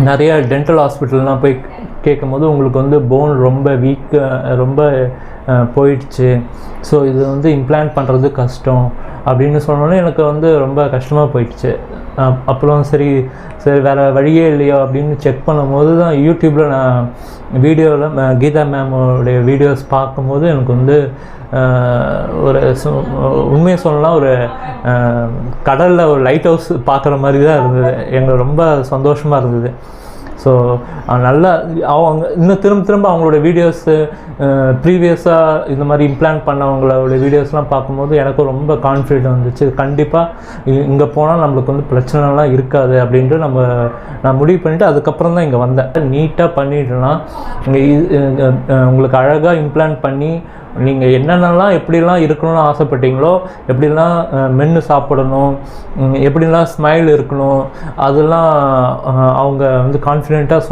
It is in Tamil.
நிறைய டென்டல் ஹாஸ்பிட்டல்லாம் போய் கேட்கும்போது உங்களுக்கு வந்து போன் ரொம்ப ரொம்ப போயிடுச்சு, ஸோ இது வந்து இம்ப்ளான்ட் பண்ணுறது கஷ்டம் அப்படின்னு சொன்னோன்னே எனக்கு வந்து ரொம்ப கஷ்டமாக போயிடுச்சு. அப்புறம் சரி வேறு வழியே இல்லையோ அப்படின்னு செக் பண்ணும்போது தான் யூடியூப்பில் நான் வீடியோவில் கீதா மேமோடைய வீடியோஸ் பார்க்கும்போது எனக்கு வந்து ஒரு உண்மையை சொல்லலாம், ஒரு கடலில் ஒரு லைட் ஹவுஸ் பார்க்குற மாதிரி தான் இருந்தது. எங்களுக்கு ரொம்ப சந்தோஷமாக இருந்தது. ஸோ நல்லா அவங்க இன்னும் திரும்ப அவங்களோட வீடியோஸு ப்ரீவியஸாக இந்த மாதிரி இம்ப்ளான்ட் பண்ணவங்களோட வீடியோஸ்லாம் பார்க்கும்போது எனக்கும் ரொம்ப கான்ஃபிடென்ட் வந்துச்சு. கண்டிப்பாக இங்கே போனால் நம்மளுக்கு வந்து பிரச்சனைலாம் இருக்காது அப்படின்ட்டு நான் முடிவு பண்ணிவிட்டு அதுக்கப்புறம் தான் இங்கே வந்தேன். நீட்டாக பண்ணிட்டுனா இங்கே உங்களுக்கு அழகாக இம்ப்ளான்ட் பண்ணி நீங்கள் என்னென்னலாம் எப்படிலாம் இருக்கணும்னு ஆசைப்பட்டீங்களோ, எப்படிலாம் மென்று சாப்பிடணும், எப்படிலாம் ஸ்மைல் இருக்கணும், அதெல்லாம் அவங்க வந்து கான்ஃபிடென்ட்டாக